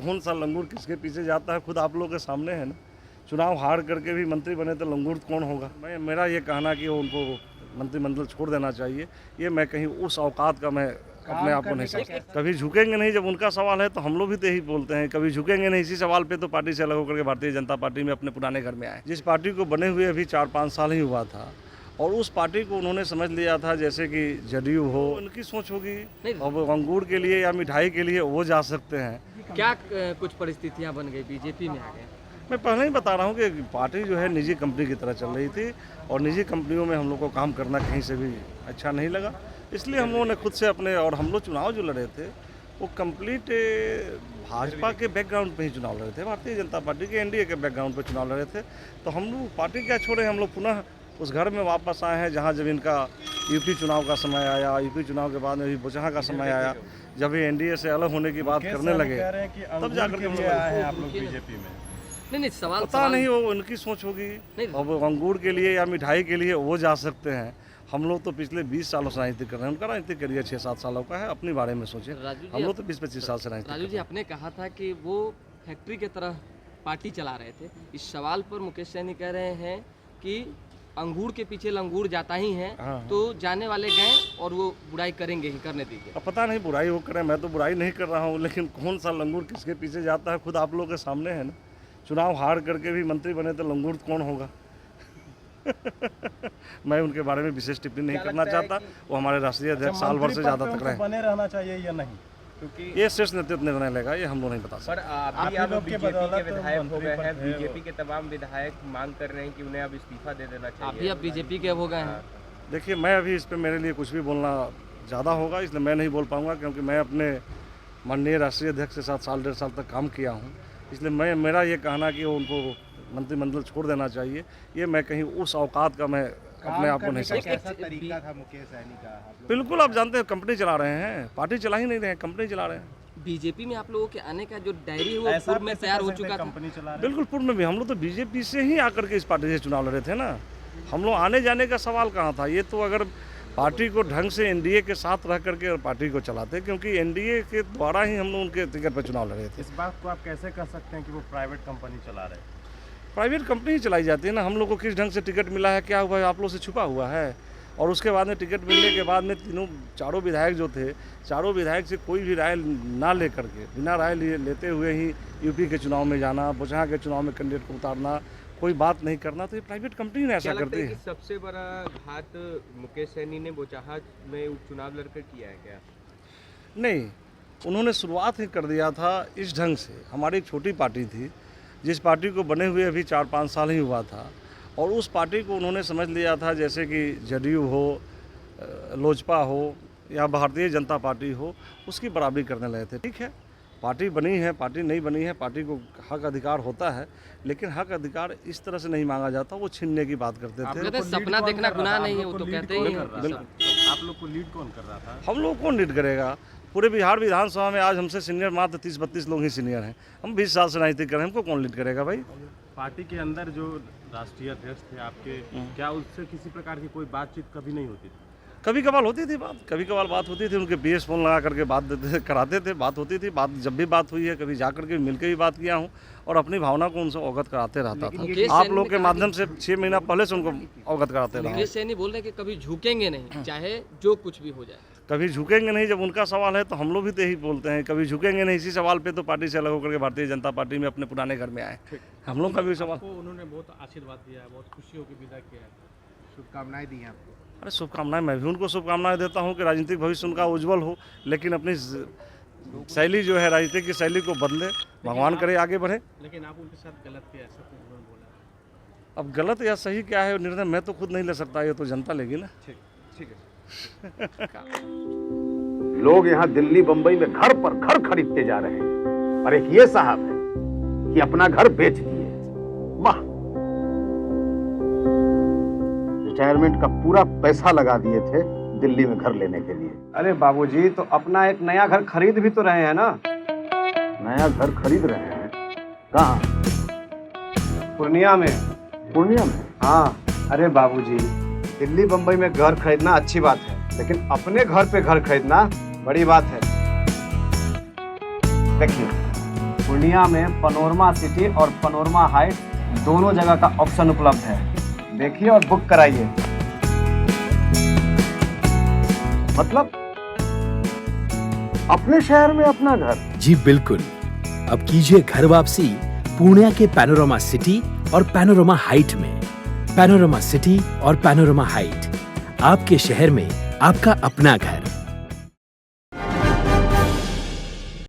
कौन सा लंगूर किसके पीछे जाता है खुद आप लोगों के सामने है ना। चुनाव हार करके भी मंत्री बने तो लंगूर कौन होगा। मेरा ये कहना कि उनको मंत्रिमंडल छोड़ देना चाहिए, ये मैं कहीं उस औकात का मैं अपने आप को नहीं समझता। कभी झुकेंगे नहीं, जब उनका सवाल है तो हम लोग भी तो यही बोलते हैं कभी झुकेंगे नहीं। इसी सवाल पे तो पार्टी से अलग होकर के भारतीय जनता पार्टी में अपने पुराने घर में आए। जिस पार्टी को बने हुए अभी 4-5 साल ही हुआ था और उस पार्टी को उन्होंने समझ लिया था जैसे कि जदयू हो, उनकी सोच होगी अब अंगूर के लिए या मिठाई के लिए वो जा सकते हैं। क्या कुछ परिस्थितियां बन गई, बीजेपी में आ गए? मैं पहले ही बता रहा हूँ कि पार्टी जो है निजी कंपनी की तरह चल रही थी और निजी कंपनियों में हम लोग को काम करना कहीं से भी अच्छा नहीं लगा, इसलिए हम लोगों ने खुद से अपने, और हम लोग चुनाव जो लड़े थे वो कंप्लीट भाजपा के बैकग्राउंड पे ही चुनाव लड़े थे, भारतीय जनता पार्टी के एनडीए के बैकग्राउंड पे चुनाव लड़े थे। तो हम लोग पार्टी क्या छोड़े, हम लोग पुनः उस घर में वापस आए हैं जहाँ जब इनका यूपी चुनाव का समय आया, यूपी चुनाव के बाद में भी बोचहा का समय आया, जब ये एनडीए से अलग होने की बात करने लगे तब जाकर के आप लोग बीजेपी में। नहीं सवाल पता नहीं वो उनकी सोच होगी। अब अंगूर के लिए या मिठाई के लिए वो जा सकते हैं। हम लोग तो पिछले 20 सालों से राजनीति कर रहे हैं, उनका राजनीतिक करियर 6-7 सालों का है, अपने बारे में सोचें। हम लोग तो 20-25 साल से राजनीति। राजू जी, आपने कहा था कि वो फैक्ट्री की तरह पार्टी चला रहे थे। इस सवाल पर मुकेश सैनी कह रहे हैं कि अंगूर के पीछे लंगूर जाता ही है। हाँ। तो जाने वाले गए और वो बुराई करेंगे ही, करने दीजिए। अब पता नहीं बुराई वो करें, मैं तो बुराई नहीं कर रहा हूँ, लेकिन कौन सा लंगूर किसके पीछे जाता है खुद आप लोगों के सामने है ना। चुनाव हार करके भी मंत्री बने तो लंगूर कौन होगा। मैं उनके बारे में विशेष टिप्पणी नहीं करना चाहता। वो हमारे राष्ट्रीय अध्यक्ष साल भर से ज़्यादा तक रहे। बने रहना चाहिए या नहीं, क्योंकि ये शीर्ष नेतृत्व निर्णय लेगा, ये हम लोग नहीं बता सकते। पर आप लोग बीजेपी के विधायक हो गए हैं, बीजेपी के तमाम विधायक मांग कर रहे हैं कि उन्हें अब इस्तीफा दे देना चाहिए। आप बीजेपी के हो गए हैं। देखिए, मैं अभी इस पे मेरे लिए कुछ भी बोलना ज़्यादा होगा, इसलिए मैं नहीं बोल पाऊँगा, क्योंकि मैं अपने माननीय राष्ट्रीय अध्यक्ष के साथ 1.5 साल तक काम किया हूँ। इसलिए मेरा ये कहना कि उनको मंत्रिमंडल छोड़ देना चाहिए, ये मैं कहीं उस औकात का मैं अपने आप को नहीं समझता। कैसा तरीका था मुकेश सैनी का? बिल्कुल, आप जानते हैं कंपनी चला रहे हैं, पार्टी चला ही नहीं रहे हैं, कंपनी चला रहे हैं। बीजेपी में आप लोगों के आने का जो डायरी है वो पूर्व में तैयार हो चुका था। कंपनी चला रहे हैं। बिल्कुल, पूर्व में भी हम लोग तो बीजेपी से ही आकर के इस पार्टी से चुनाव लड़े थे ना। हम लोग आने जाने का सवाल कहाँ था। ये तो अगर पार्टी को ढंग से एनडीए के साथ रह करके पार्टी को चलाते, क्योंकि एनडीए के द्वारा ही हम लोग उनके टिकट पर चुनाव लड़े थे। इस बात को आप कैसे कह सकते हैं कि वो प्राइवेट कंपनी चला रहे हैं? प्राइवेट कंपनी ही चलाई जाती है ना। हम लोग को किस ढंग से टिकट मिला है, क्या हुआ है, आप लोग से छुपा हुआ है। और उसके बाद में टिकट मिलने के बाद में चारों विधायक जो थे, चारों विधायक से कोई भी राय ना ले करके, बिना राय लेते हुए ही यूपी के चुनाव में जाना, बोचहा के चुनाव में कैंडिडेट को उतारना, कोई बात नहीं करना, तो ये प्राइवेट कंपनी ने ऐसा करती है। सबसे बड़ा घात मुकेश सैनी ने बोचहा में उपचुनाव लड़कर किया है क्या? नहीं, उन्होंने शुरुआत ही कर दिया था इस ढंग से। हमारी एक छोटी पार्टी थी, जिस पार्टी को बने हुए अभी 4-5 साल ही हुआ था, और उस पार्टी को उन्होंने समझ लिया था जैसे कि जदयू हो, लोजपा हो या भारतीय जनता पार्टी हो, उसकी बराबरी करने लगे थे। ठीक है, पार्टी बनी है, पार्टी नहीं बनी है, पार्टी को हक अधिकार होता है, लेकिन हक अधिकार इस तरह से नहीं मांगा जाता, वो छीनने की बात करते थे। सपना देखना गुनाह नहीं है, वो तो कहते ही हैं। आप लोग को लीड कौन कर रहा था? हम लोग कौन लीड करेगा? पूरे बिहार विधानसभा में आज हमसे सीनियर मात्र 30-32 लोग ही सीनियर हैं। हम 20 साल से राजनीति कर रहे हैं, हमको कौन लीड करेगा भाई? पार्टी के अंदर जो राष्ट्रीय अध्यक्ष थे आपके, क्या उससे किसी प्रकार की कोई बातचीत कभी नहीं होती थी? कभी कभार होती थी बात, कभी कभार बात होती थी। उनके पीएस फोन लगा करके बात कराते थे, बात होती थी। बात जब भी बात हुई है, कभी जा करके मिलकर भी बात किया हूँ और अपनी भावना को उनसे अवगत कराते रहता था। आप लोग के माध्यम से 6 महीना पहले से उनको अवगत कराते रहा। मुकेश सैनी बोल रहे हैं कि कभी झुकेंगे नहीं, चाहे जो कुछ भी हो जाए। कभी झुकेंगे नहीं, जब उनका सवाल है तो हम लोग भी तो यही बोलते हैं कभी झुकेंगे नहीं। इसी सवाल पे तो पार्टी से अलग होकर के भारतीय जनता पार्टी में अपने पुराने घर में आए। हम लोग का भी सवाल। उन्होंने बहुत आशीर्वाद दिया है, बहुत खुशियों की विदा किया है, शुभकामनाएं दी हैं आपको। अरे शुभकामनाएं, मैं भी उनको शुभकामनाएं देता हूँ कि राजनीतिक भविष्य उनका उज्जवल हो, लेकिन अपनी शैली जो है राजनीतिक की शैली को बदले, भगवान करे आगे बढ़े। लेकिन आप उनके साथ गलत किया, ऐसा कुछ उन्होंने बोला? अब गलत या सही क्या है निर्णय मैं तो खुद नहीं ले सकता, ये तो जनता लेगी ना। ठीक है। लोग यहाँ दिल्ली बंबई में घर पर घर खरीदते जा रहे हैं, और एक ये साहब है कि अपना घर बेच दिए। वाह, रिटायरमेंट का पूरा पैसा लगा दिए थे दिल्ली में घर लेने के लिए। अरे बाबूजी, तो अपना एक नया घर खरीद भी तो रहे हैं ना। नया घर खरीद रहे हैं? कहाँ? पूर्णिया में। पूर्णिया में? हाँ। अरे बाबूजी, दिल्ली बंबई में घर खरीदना अच्छी बात है, लेकिन अपने घर पे घर खरीदना बड़ी बात है। देखिए, पूर्णिया में पनोरमा सिटी और पनोरमा हाइट दोनों जगह का ऑप्शन उपलब्ध है। देखिए और बुक कराइए। मतलब अपने शहर में अपना घर। जी बिल्कुल। अब कीजिए घर वापसी पूर्णिया के पैनोरमा सिटी और पैनोरमा हाइट में। पैनोरमा सिटी और पैनोरमा हाइट, आपके शहर में आपका अपना घर।